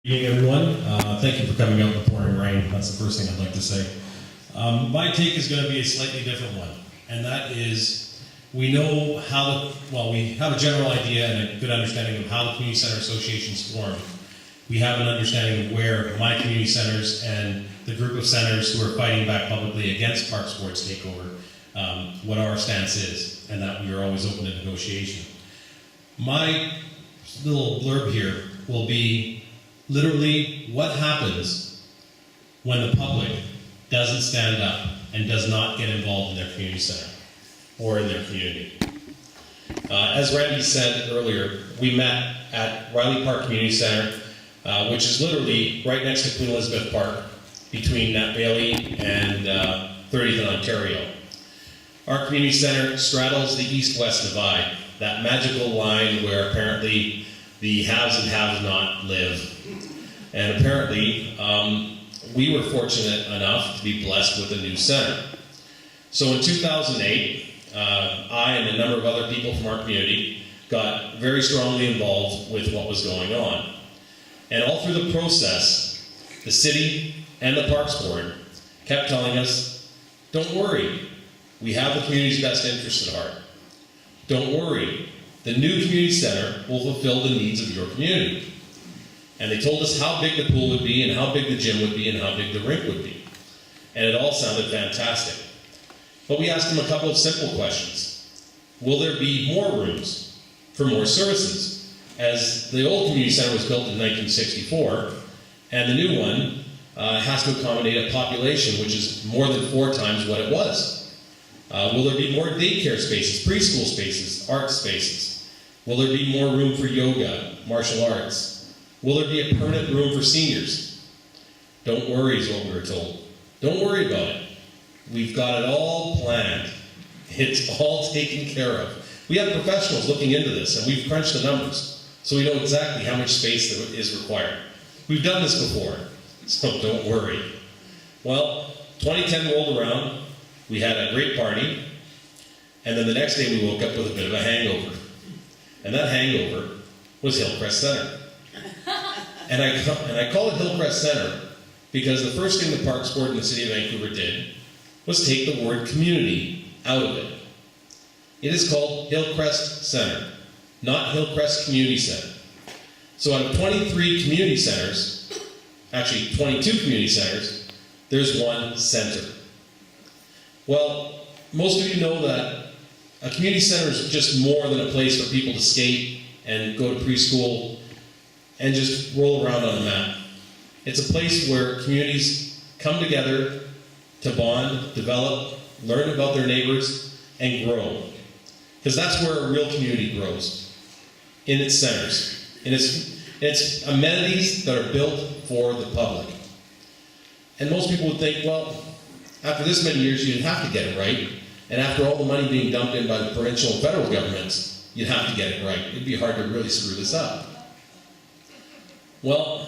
Good evening, everyone. Thank you for coming out in the pouring rain. That's the first thing I'd like to say. My take is going to be a slightly different one, and that is we know how we have a general idea and a good understanding of how the community center associations form. We have an understanding of where my community centers and the group of centers who are fighting back publicly against Parks Board's takeover, what our stance is, and that we are always open to negotiation. My little blurb here will be literally what happens when the public doesn't stand up and does not get involved in their community center or in their community. As Randy said earlier, we met at Riley Park Community Center, which is literally right next to Queen Elizabeth Park, between Nat Bailey and 30th and Ontario. Our community center straddles the east-west divide, that magical line where apparently the haves and have-not live. And apparently, we were fortunate enough to be blessed with a new center. So in 2008, I and a number of other people from our community got very strongly involved with what was going on. And all through the process, the city and the Parks Board kept telling us, don't worry, we have the community's best interest at heart. Don't worry, the new community center will fulfill the needs of your community. And they told us how big the pool would be and how big the gym would be and how big the rink would be. And it all sounded fantastic. But we asked them a couple of simple questions. Will there be more rooms for more services? As the old community center was built in 1964, and the new one has to accommodate a population which is more than 4 times what it was. Will there be more daycare spaces, preschool spaces, art spaces? Will there be more room for yoga, martial arts? Will there be a permanent room for seniors? Don't worry is what we were told. Don't worry about it. We've got it all planned. It's all taken care of. We have professionals looking into this, and we've crunched the numbers, so we know exactly how much space there is required. We've done this before, so don't worry. Well, 2010 rolled around, we had a great party, and then the next day we woke up with a bit of a hangover. And that hangover was Hillcrest Center. And I call it Hillcrest Center because the first thing the Parks Board in the City of Vancouver did was take the word community out of it. It is called Hillcrest Center, not Hillcrest Community Center. So out of 23 community centers, actually 22 community centers, there's one center. Well, most of you know that a community center is just more than a place for people to skate and go to preschool and just roll around on a mat. It's a place where communities come together to bond, develop, learn about their neighbors, and grow. Because that's where a real community grows, in its centers. In its amenities that are built for the public. And most people would think, well, after this many years, you'd have to get it right. And after all the money being dumped in by the provincial and federal governments, you'd have to get it right. It'd be hard to really screw this up. Well,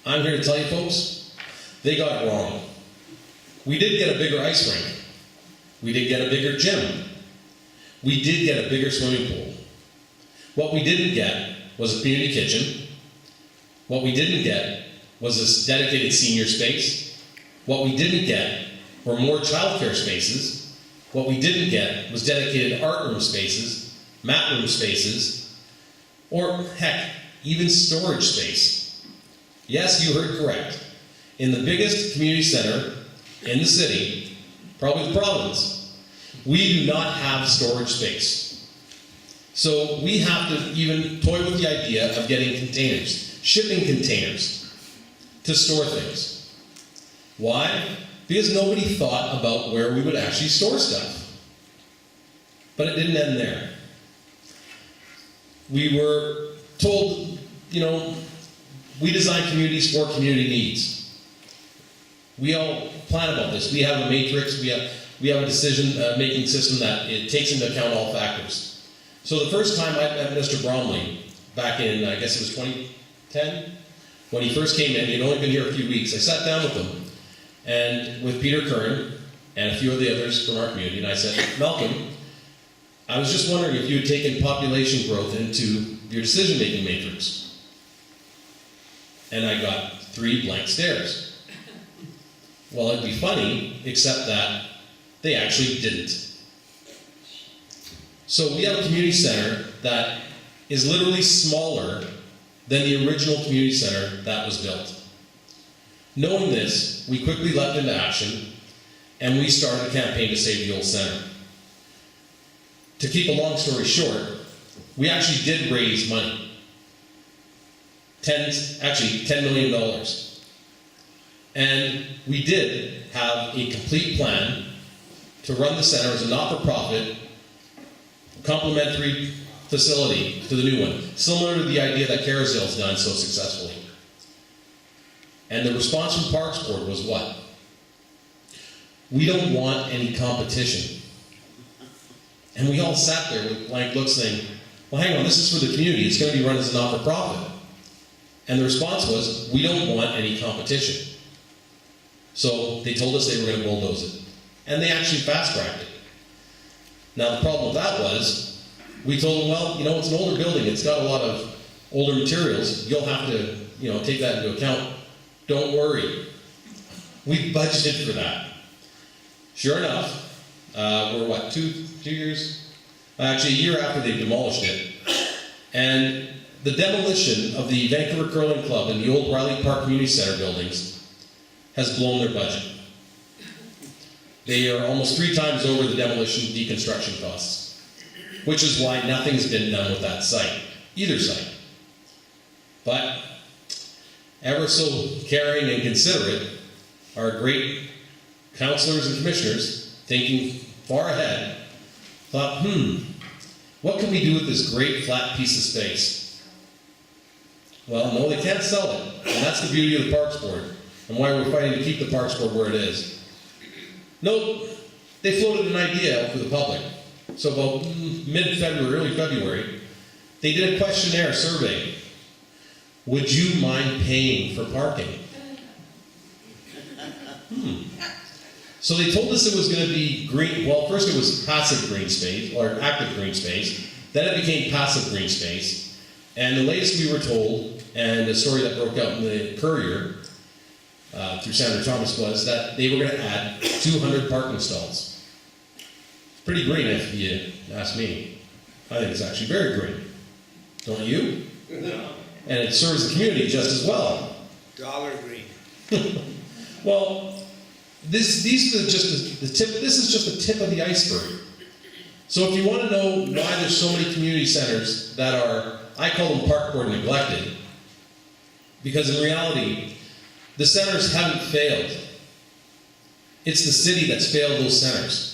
I'm here to tell you folks, they got it wrong. We did get a bigger ice rink. We did get a bigger gym. We did get a bigger swimming pool. What we didn't get was a community kitchen. What we didn't get was this dedicated senior space. What we didn't get were more childcare spaces. What we didn't get was dedicated art room spaces, mat room spaces, or heck, even storage space. Yes, you heard correct. In the biggest community center in the city, probably the province, we do not have storage space. So we have to even toy with the idea of getting containers, shipping containers to store things. Why? Because nobody thought about where we would actually store stuff. But it didn't end there. We were told, we design communities for community needs. We all plan about this. We have a matrix, we have a decision-making system that it takes into account all factors. So the first time I met Mr. Bromley, back in, I guess it was 2010, when he first came in, he'd only been here a few weeks, I sat down with him, and with Peter Kern, and a few of the others from our community, and I said, Malcolm, I was just wondering if you had taken population growth into your decision-making matrix. and I got 3 blank stares. Well, it'd be funny, except that they actually didn't. So we have a community center that is literally smaller than the original community center that was built. Knowing this, we quickly leapt into action, and we started a campaign to save the old center. To keep a long story short, we actually did raise money. $10 million. And we did have a complete plan to run the center as a not-for-profit, complementary facility to the new one, similar to the idea that Carousel's done so successfully. And the response from Parks Board was what? We don't want any competition. And we all sat there with blank looks saying, well, hang on, this is for the community. It's going to be run as a not-for-profit. And the response was, we don't want any competition. So they told us they were going to bulldoze it. And they actually fast-tracked it. Now, the problem with that was, we told them, well, you know, it's an older building. It's got a lot of older materials. You'll have to, you know, take that into account. Don't worry. We budgeted for that. Sure enough, we're what, two years? Actually, a year after they've demolished it. And the demolition of the Vancouver Curling Club and the old Riley Park Community Center buildings has blown their budget. They are almost 3 times over the demolition deconstruction costs, which is why nothing's been done with that site, either site. But ever so caring and considerate, our great councillors and commissioners, thinking far ahead, thought, what can we do with this great flat piece of space? Well, no, they can't sell it. And that's the beauty of the Parks Board, and why we're fighting to keep the Parks Board where it is. Nope, they floated an idea out for the public. So about mid-February, early February, they did a questionnaire survey. Would you mind paying for parking? So they told us it was going to be green. Well, first it was passive green space, or active green space. Then it became passive green space. And the latest we were told, and a story that broke out in the Courier through Senator Thomas, was that they were going to add 200 parking stalls. Pretty green, if you ask me. I think it's actually very green. Don't you? No. And it serves the community just as well. Dollar green. Well, these are just the tip. This is just the tip of the iceberg. So if you want to know why there's so many community centers that are, I call them Park Board neglected, because in reality, the centers haven't failed. It's the city that's failed those centers.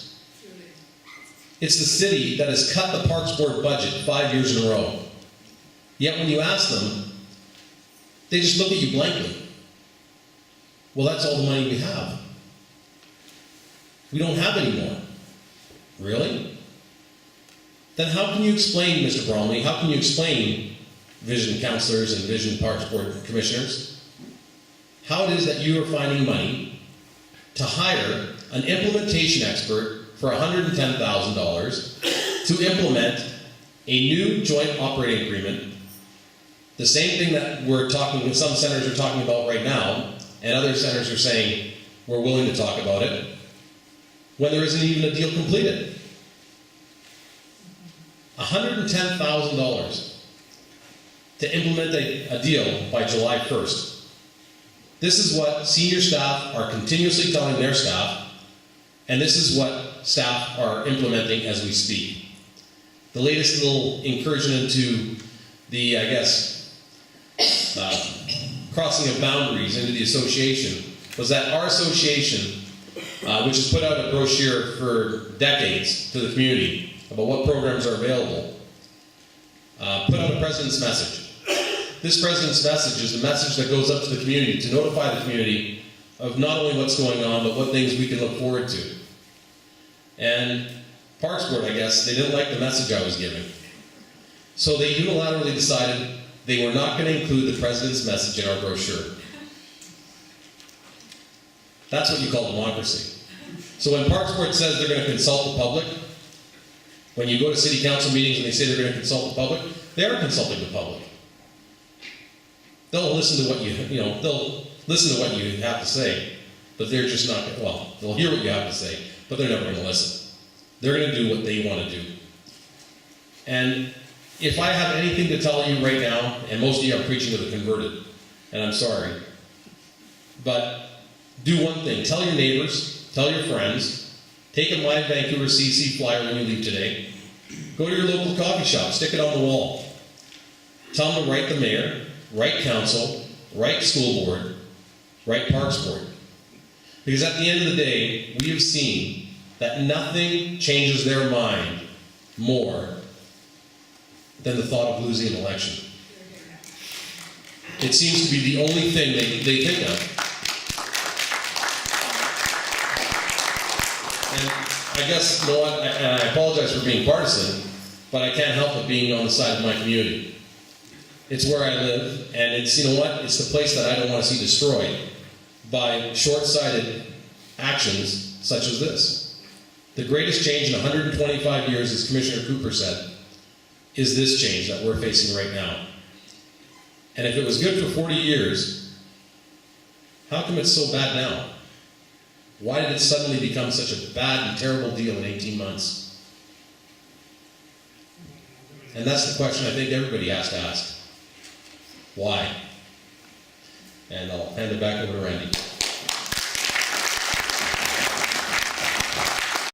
It's the city that has cut the Parks Board budget 5 years in a row. Yet when you ask them, they just look at you blankly. Well, that's all the money we have. We don't have any more. Really? Then how can you explain, Mr. Bromley, how can you explain, Vision councillors and Vision Parks Board commissioners, how it is that you are finding money to hire an implementation expert for $110,000 to implement a new joint operating agreement, the same thing that some centers are talking about right now, and other centers are saying we're willing to talk about it, when there isn't even a deal completed. $110,000 to implement a deal by July 1st. This is what senior staff are continuously telling their staff, and this is what staff are implementing as we speak. The latest little incursion into the, crossing of boundaries into the association was that our association, which has put out a brochure for decades to the community about what programs are available, put out a president's message. This president's message is the message that goes up to the community to notify the community of not only what's going on, but what things we can look forward to. And Parks Board, I guess, they didn't like the message I was giving. So they unilaterally decided they were not going to include the president's message in our brochure. That's what you call democracy. So when Parks Board says they're going to consult the public, when you go to city council meetings and they say they're going to consult the public, they are consulting the public. they'll listen to what they'll listen to what you have to say, but they're just not, they'll hear what you have to say, but they're never going to listen. They're going to do what they want to do. And if I have anything to tell you right now, and most of you are preaching to the converted, and I'm sorry, but do one thing. Tell your neighbors, tell your friends, take a My Vancouver CC flyer when you leave today. Go to your local coffee shop, stick it on the wall. Tell them to write the mayor, write council, write school board, write parks board. Because at the end of the day, we have seen that nothing changes their mind more than the thought of losing an election. It seems to be the only thing they think of. And I guess, you know what, and I apologize for being partisan, but I can't help but being on the side of my community. It's where I live, and it's, you know what, it's the place that I don't want to see destroyed by short-sighted actions such as this. The greatest change in 125 years, as Commissioner Cooper said, is this change that we're facing right now. And if it was good for 40 years, how come it's so bad now? Why did it suddenly become such a bad and terrible deal in 18 months? And that's the question I think everybody has to ask. Why? And I'll hand it back over to Randy.